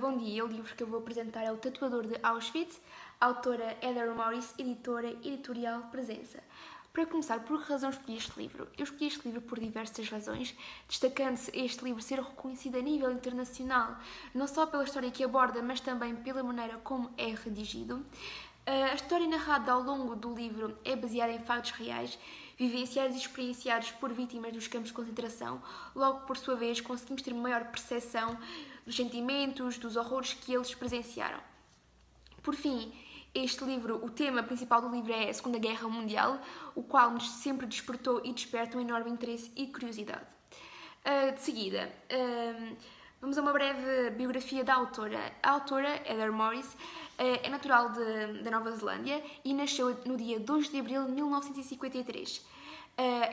Bom dia, o livro que eu vou apresentar é O Tatuador de Auschwitz, autora Heather Morris, editora Editorial Presença. Para começar, por que razão escolhi este livro? Eu escolhi este livro por diversas razões, destacando-se este livro ser reconhecido a nível internacional, não só pela história que aborda, mas também pela maneira como é redigido. A história narrada ao longo do livro é baseada em factos reais, vivenciados e experienciados por vítimas dos campos de concentração. Logo, por sua vez, conseguimos ter uma maior percepção dos sentimentos, dos horrores que eles presenciaram. Por fim, este livro, o tema principal do livro é a Segunda Guerra Mundial, o qual nos sempre despertou e desperta um enorme interesse e curiosidade. De seguida, vamos a uma breve biografia da autora. A autora, Heather Morris, é natural da Nova Zelândia e nasceu no dia 2 de abril de 1953.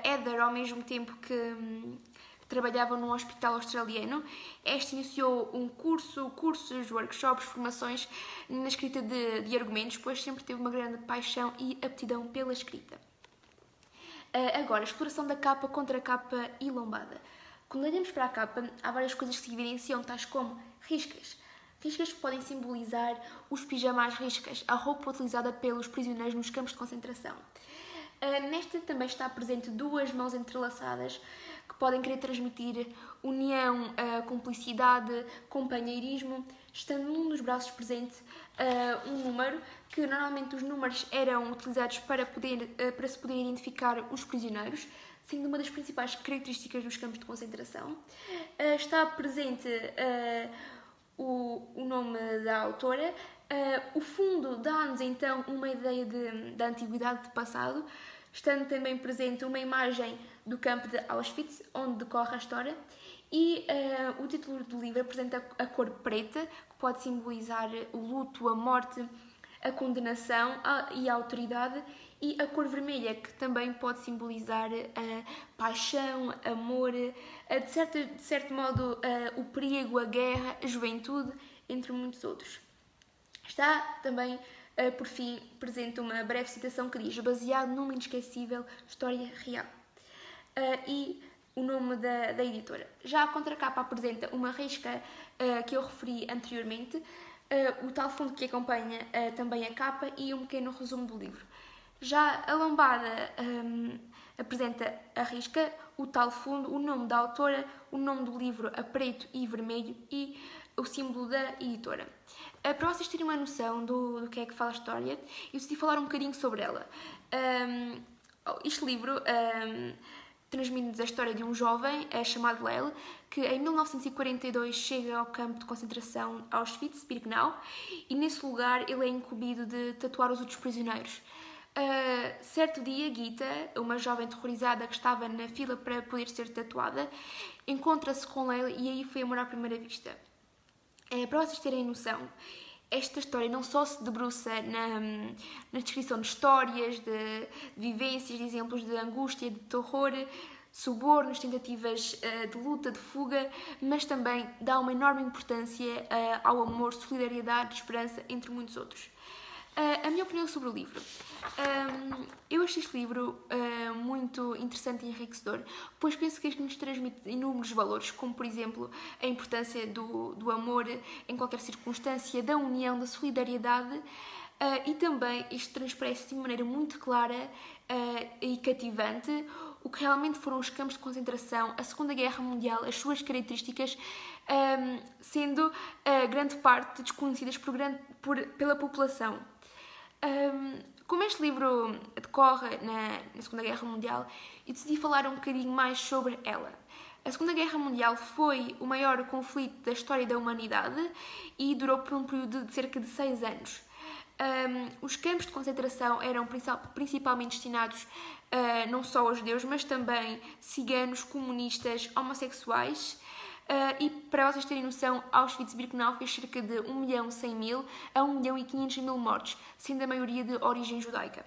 Heather, ao mesmo tempo que trabalhava num hospital australiano, esta iniciou cursos, workshops, formações na escrita de argumentos, pois sempre teve uma grande paixão e aptidão pela escrita. Agora, exploração da capa, contracapa e lombada. Quando olhamos para a capa, há várias coisas que se evidenciam, tais como riscas. Riscas que podem simbolizar os pijamas riscas, a roupa utilizada pelos prisioneiros nos campos de concentração. Nesta também está presente duas mãos entrelaçadas que podem querer transmitir união, cumplicidade, companheirismo, estando num dos braços presente um número, que normalmente os números eram utilizados para se poder identificar os prisioneiros, sendo uma das principais características dos campos de concentração. Está presente o nome da autora. O fundo dá-nos então uma ideia da antiguidade, de passado, estando também presente uma imagem do campo de Auschwitz, onde decorre a história, e o título do livro apresenta a cor preta, que pode simbolizar o luto, a morte, a condenação e a autoridade, e a cor vermelha, que também pode simbolizar a paixão, amor, de certo modo o perigo, a guerra, a juventude, entre muitos outros. Está também, por fim, presente uma breve citação que diz: baseado numa inesquecível história real. E o nome da editora. Já a contracapa apresenta uma risca que eu referi anteriormente, o tal fundo que acompanha também a capa e um pequeno resumo do livro. Já a lombada apresenta a risca, o tal fundo, o nome da autora, o nome do livro a preto e vermelho e o símbolo da editora. Para vocês terem uma noção do que é que fala a história, eu decidi falar um bocadinho sobre ela. Este livro transmite-nos a história de um jovem chamado Lel, que em 1942 chega ao campo de concentração Auschwitz-Birkenau, e nesse lugar ele é incumbido de tatuar os outros prisioneiros. Certo dia, Gita, uma jovem terrorizada que estava na fila para poder ser tatuada, encontra-se com Lel e aí foi amor à primeira vista. Para vocês terem noção, esta história não só se debruça na descrição de histórias, de vivências, de exemplos de angústia, de terror, subornos, tentativas de luta, de fuga, mas também dá uma enorme importância ao amor, solidariedade, esperança, entre muitos outros. A minha opinião sobre o livro. Eu achei este livro muito interessante e enriquecedor, pois penso que este nos transmite inúmeros valores, como por exemplo a importância do amor em qualquer circunstância, da união, da solidariedade, e também isto transparece de maneira muito clara e cativante o que realmente foram os campos de concentração, a Segunda Guerra Mundial, as suas características, sendo grande parte desconhecidas pela população. Como este livro decorre na Segunda Guerra Mundial, eu decidi falar um bocadinho mais sobre ela. A Segunda Guerra Mundial foi o maior conflito da história da humanidade e durou por um período de cerca de 6 anos. Os campos de concentração eram principalmente destinados não só aos judeus, mas também ciganos, comunistas, homossexuais. E para vocês terem noção, Auschwitz-Birkenau fez cerca de 1.100.000 a 1.500.000 mortos, sendo a maioria de origem judaica.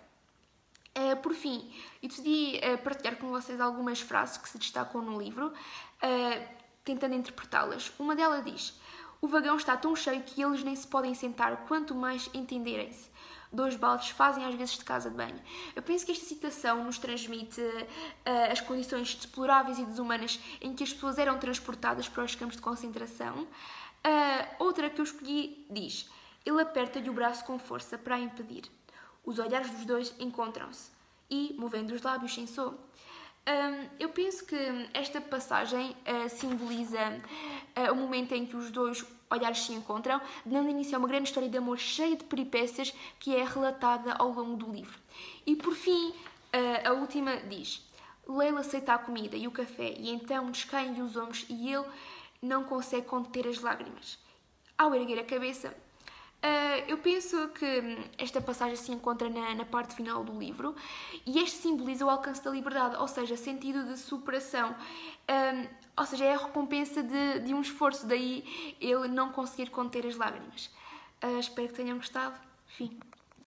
Por fim, eu decidi partilhar com vocês algumas frases que se destacam no livro, tentando interpretá-las. Uma delas diz: o vagão está tão cheio que eles nem se podem sentar, quanto mais entenderem-se. 2 baldes fazem às vezes de casa de banho. Eu penso que esta citação nos transmite as condições deploráveis e desumanas em que as pessoas eram transportadas para os campos de concentração, Outra que eu escolhi diz: ele aperta-lhe o braço com força para a impedir. Os olhares dos dois encontram-se e, movendo os lábios, pensou. Eu penso que esta passagem simboliza o momento em que os dois olhares se encontram, dando início a uma grande história de amor cheia de peripécias que é relatada ao longo do livro. E por fim, a última diz: Leila aceita a comida e o café e então descaem-lhe os ombros e ele não consegue conter as lágrimas. Ao erguer a cabeça, eu penso que esta passagem se encontra na parte final do livro e este simboliza o alcance da liberdade, ou seja, sentido de superação, ou seja, é a recompensa de um esforço, daí ele não conseguir conter as lágrimas. Espero que tenham gostado. Fim.